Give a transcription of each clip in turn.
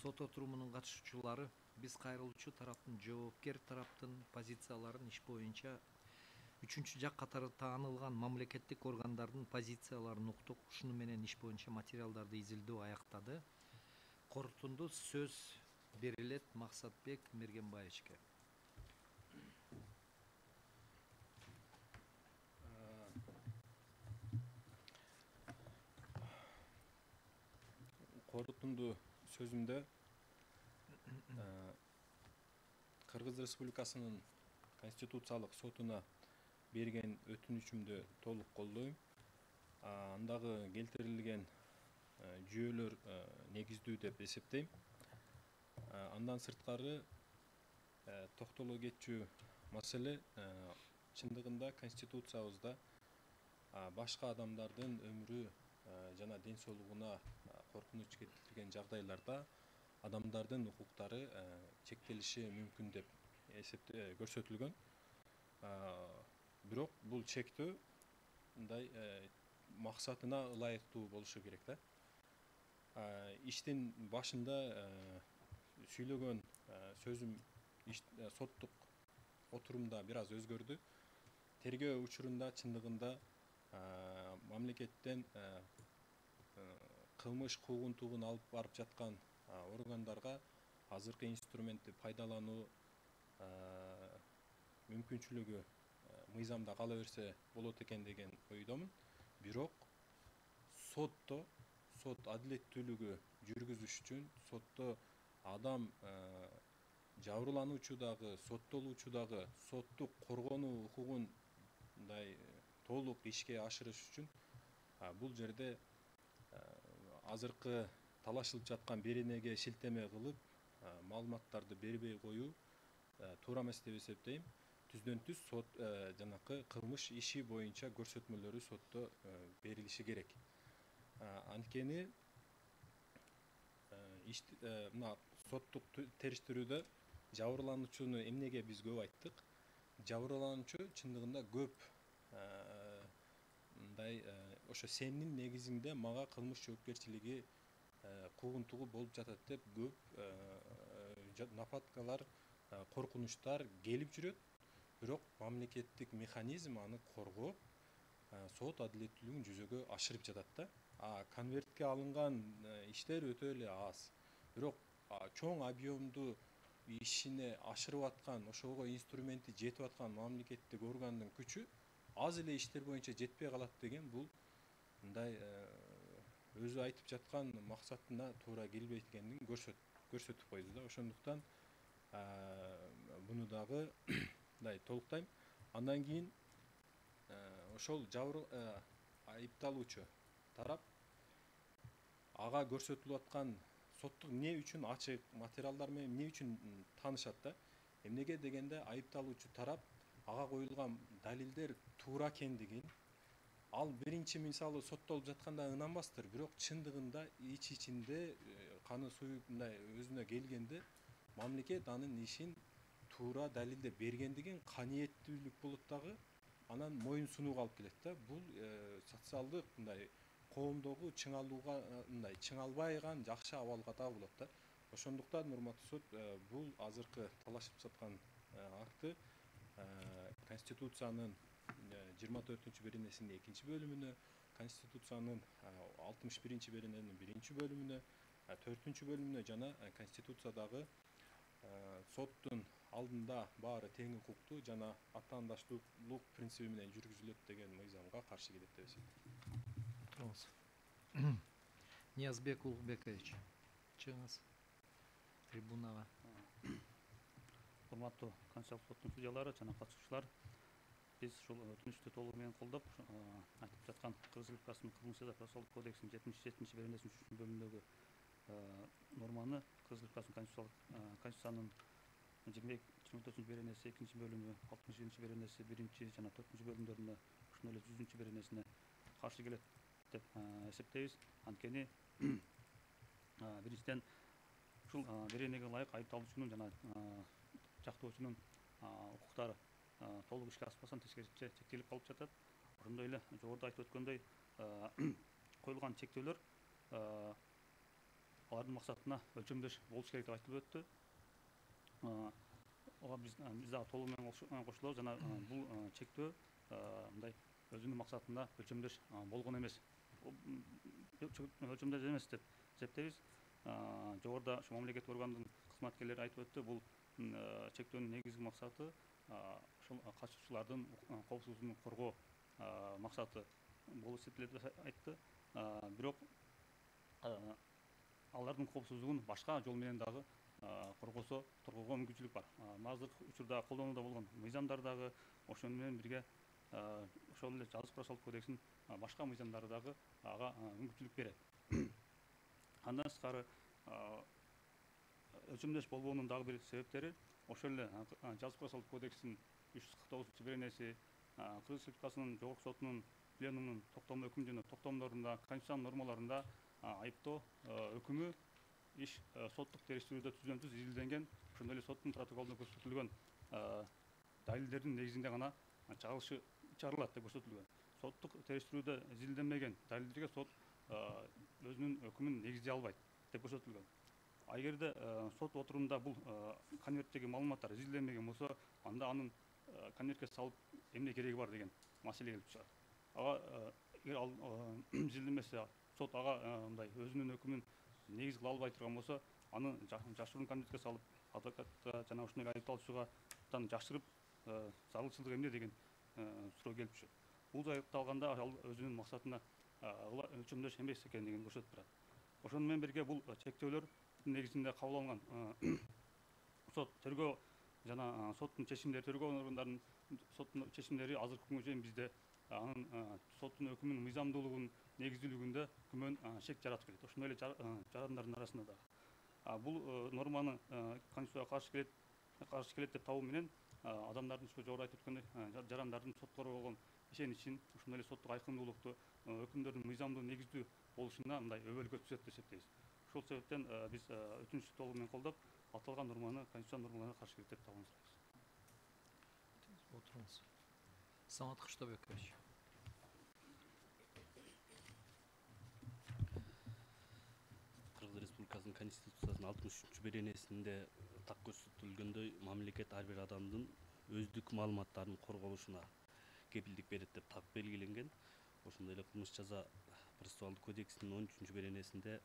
Сот отурумунун катышуучулары, биз кайрылуучу тараптын жоопкер тараптын позицияларын иш боюнча үчүнчү жак катары таанылган мамлекеттик органдардын позицияларын уктук. Ушуну менен иш боюнча материалдарды изилдөө аяктады. Корутунду сөз берилет Максатбек Мергенбаевичке. Корутунду сөзүмдө Кыргыз Республикасынын Конституциялык сотуна берген өтүнүчүмдү толук колдойм. Андагы келтирилген жүйөлөр негиздүү деп эсептейм. Андан сырткары токтоло кетчү маселе чындыгында Конституциябызда башка адамдардын өмүрү жана ден соолугуна коркунуч келтирген жагдайларда адамдардын укуктары чектелиши мүмкүн деп көрсөтүлгөн. Бирок бул чектөө мындай максатына ылайыктуу болушу керек да. Иштин башында сүйлөгөн сөзүм соттук отурумда бир аз өзгөрдү. Тергөө учурунда чындыгында мамлекеттен кылмыш куугунтугун алып барып жаткан органдарга азыркы инструментти пайдалануу мүмкүнчүлүгү мыйзамда кала берсе болот экен деген ойдомун. Бирок сот адилеттүүлүгү жүргүзүш үчүн сотто адам жабырлануучу дагы, соттолуучу дагы соттук коргонуу укугун мындай толук ишке ашырыш үчүн бул жерде азыркы талашылып жаткан беренеге шилтеме кылып маалыматтарды бербей коюу туура эмес деп эсептейм. Түздөн түз сот жанакы кылмыш иши боюнча көрсөтмөлөрү сотто берилиши керек. Анткени мына соттук териштирүүдө жабырлануучуну эмнеге биз көп айттык? Жабырлануучу чындыгында көп мындай ошо сендин негизинде мага кылмыш жоопкерчилиги куугунтугу болуп жатат деп көп нападкалар, коркунучтар келип жүрөт. Бирок мамлекеттик механизм аны коргоп, сот адилеттүүлүгүн жүзөгө ашырып жатат да. Конвертке алынган иштер өтө эле аз. Бирок чоң объемдуу ишине ашырып аткан, ошого инструменти жетип аткан мамлекеттик органдын күчү аз эле иштер боюнча жетпей калат деген бул мындай өзү айтып жаткан максатына туура келбейт экендигин көрсөтүп койду да. Ошондуктан буну дагы мындай толуктайм. Андан кийин ошол айыпталуучу тарап ага көрсөтүлүп аткан соттук эмне үчүн ачык материалдар менен эмне үчүн таанышат да. Эмнеге дегенде айыпталуучу тарап ага коюлган далилдер туура экендигин, ал биринчи мисалы соттолуп жатканда ынанбастыр, бирок чындыгында ич-ичинде каны суюп мындай өзүнө келгенде мамлекет анын ишин туура далилдеп бергендигин каниеттүүлүк болот дагы, анан моюн сунууга алып келет да. Бул социалдык мындай коомдогу чыңалууга мындай чыңалбайган жакшы абалга дагы болот да. Ошондуктан урматтуу сот, бул азыркы талашып жаткан акты Конституциянын 24 беренесинин 2 бөлүмүнө, Конституциянын 61 беренесинин 1 бөлүмүнө, 4 бөлүмүнө жана Конституциядагы соттун алдында баары тең укуктуу жана атаандаштуулук принциби менен жүргүзүлөт деген мыйзамга каршы келет деп эсептейм. Ниязбек Улукбекович, чыгыңыз трибунага. Урматтуу Конституциялык соттун судьялары жана катышуучулар, биз ушул өтүнүчтү толугу менен колдоп, айтып жаткан Кыргыз Республикасынын Кылмыш жаза процессуалдык кодексинин 77 беренесинин 3 бөлүмүндөгү норманы Кыргыз Республикасынын Конституциянын 24 беренеси 2 бөлүмү, 60 беренеси 1 жана 4 бөлүмдөрүнө, ошондой эле 100 беренесине каршы келет деп эсептейбиз. Анткени биринчиден ушул беренеге ылайык айыпталуучунун жана жактоочунун укуктары толук ишке ашпастан тескерисинче чектелип калып жатат. Ошондой эле жогоруда айтып өткөндөй коюлган чектөөлөр алардын максатына өлчөмдөш болуш керек деп айтылып өттү. Ага биз дагы толугу менен кошулабыз. Жана бул чектөө мындай өзүнүн максатында өлчөмдөш болгон эмес. Өлчөмдөш эмес деп эсептейбиз. Жогоруда ушу мамлекеттик органдын кызматкерлери айтып өттү. Бул чектөөнүн негизги максаты ошол катышуучулардын коопсуздугун коргоо максаты болуп эсептелет деп айтты. Бирок алардын коопсуздугун башка жол менен дагы коргоого мүмкүнчүлүк бар. Азыркы учурда колдонууда болгон мыйзамдар дагы ошол менен бирге ошол эле жазык процессуалдык кодекстин башка мыйзамдары дагы ага мүмкүнчүлүк берет. Андан тышкары өлчөмдөш болбоонун дагы бир себептери ошол эле жазык процессуалдык кодекстин 349 беренеси, Кыргыз Республикасынын Жогорку сотунун пленумунун токтом өкүм жана токтомдорунда, конституциянын нормаларында айыптоо өкүмү иш соттук териштирүүдө түздөн-түз изилденген, ошондой эле соттун протоколунда көрсөтүлгөн далилдердин негизинде гана чыгарылат деп көрсөтүлгөн. Соттук териштирүүдө изилденбеген далилдерге сот өзүнүн өкүмүн негиздей албайт деп көрсөтүлгөн. Эгерде сот отурумунда бул конверттеги маалыматтар изилденбеген болсо, анда анын конвертке салып эмне кереги бар деген маселе келип чыгат. Ага эгер ал изилденбесе, сот ага мындай өзүнүн өкүмүн негиз кыла албай турган болсо, аны жашыруун конвертке салып, адвокатка жана ошондой эле айыпталуучудан жашырып зарылчылык эмне деген суроо келип түшөт. Бул жайыкта алганда ал өзүнүн максатына өлчөмдөш эмес экендигин көрсөтүп турат. Ошону менен бирге бул чектөөлөр негизинде кабыл алынган сот тергөө жана соттун чечимдери, тергөө органдарынын соттун чечимдери азыркы күнгө чейин бизде анын соттун өкүмүнүн мыйзамдуулугунун негиздүүлүгүндө күмөн шек жаратып келет. Ошондой эле жарандардын арасында да. Бул норманы конституцияга каршы келет деп табуу менен адамдардын ушу жогоруда айтып өткөндөй жарандардын сотко болгон ишеничин, ошондой эле соттук айкындуулукту, өкүмдөрдүн мыйзамдуу негиздүү болушуна мындай өбөлгө түзөт деп эсептейбиз. Ошол себептен биз өтүнүчтү толугу менен колдоп, аталган норманы конституциянын нормаларына каршы келет деп табууну сурайбыз. Отуруңуз. Самат Кыштабекович. Кыргыз Республикасынын Конституциясынын 63 беренесинде так көрсөтүлгөндөй, мамлекет ар бир адамдын өздүк маалыматтарынын корголушуна кепилдик берет деп так белгиленген. Ошондой эле кылмыш жаза процессуалдык кодексинин 13 беренесинде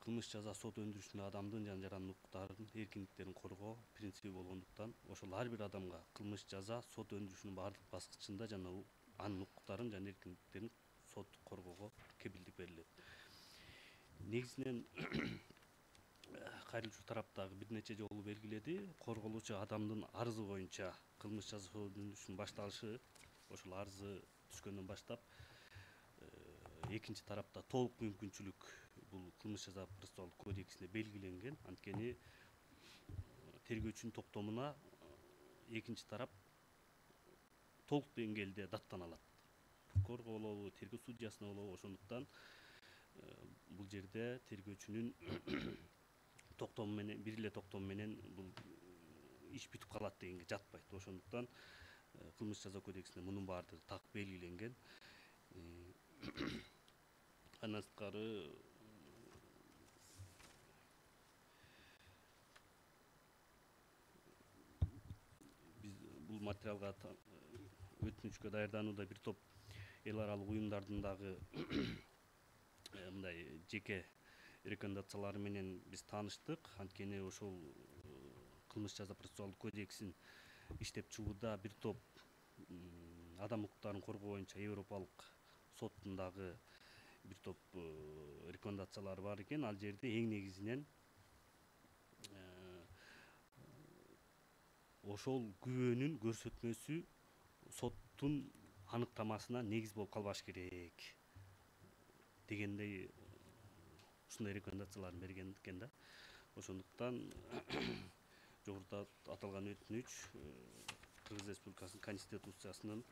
кылмыш жаза сот өндүрүшүндө адамдын жан жарандын укуктарын, эркиндиктерин коргоо принциби болгондуктан, ошол ар бир адамга кылмыш жаза сот өндүрүшүнүн баардык баскычында жана анын укуктарын жана эркиндиктерин соттук коргоого кепилдик берилет. Негизинен кайрылуучу тараптагы бир нече жолу белгиледи. Корголуучу адамдын арызы боюнча кылмыш жаза сот өндүрүшүнүн башталышы ошол арызы түшкөндөн баштап экинчи тарапта толук мүмкүнчүлүк бул кылмыш жаза процессуалдык кодексинде белгиленген. Анткени тергөөчүнүн токтомуна экинчи тарап толук деңгээлде даттана алат. Прокурорго болобу, тергөө судьясына болобу, ошондуктан бул жерде тергөөчүнүн токтому менен, бир эле токтом менен бул иш бүтүп калат дегенге жатпайт. Ошондуктан кылмыш жаза кодексинде мунун баардыгы так белгиленген. Андан тышкары биз бул материалга өтүнүчкө даярданууда бир топ эл аралык уюмдардын дагы мындай жеке рекомендациялары менен биз тааныштык. Анткени ошол кылмыш жаза процессуалдык кодексин иштеп чыгууда бир топ адам укуктарын коргоо боюнча Европалык соттун дагы бир топ рекомендациялары бар экен. Ал жерде эң негизинен ошол күбөнүн көрсөтмөсү соттун аныктамасына негиз болуп калбаш керек дегендей ушундай рекомендацияларын берген экен да. Ошондуктан жогоруда аталган өтүнүч Кыргыз Республикасынын Конституциясынын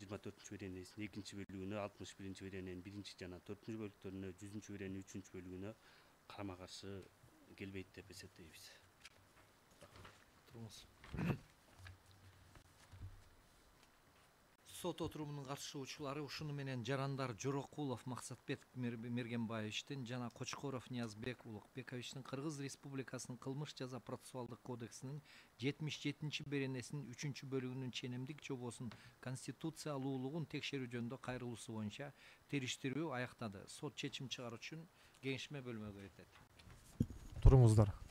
24 беренесинин 2-бөлүгүнө, 61 берененин 1 жана 4 бөлүктөрүнө, 100 берененин 3 бөлүгүнө карама каршы келбейт деп эсептейбиз. сот отурумунун катышуучулары ушуну менен жарандар Жорокулов Максатбек Мергенбаевичтин жана Кочкоров Ниязбек Улукбековичтин Кыргыз Республикасынын кылмыш жаза процессуалдык кодексинин 77 беренесинин 3 бөлүгүнүн ченемдик жобосун конституциялуулугун текшерүү жөнүндө кайрылуусу боюнча териштирүү аяктады. Сот чечим чыгаруу үчүн кеңешме бөлмөгө кетет. Туруңуздар.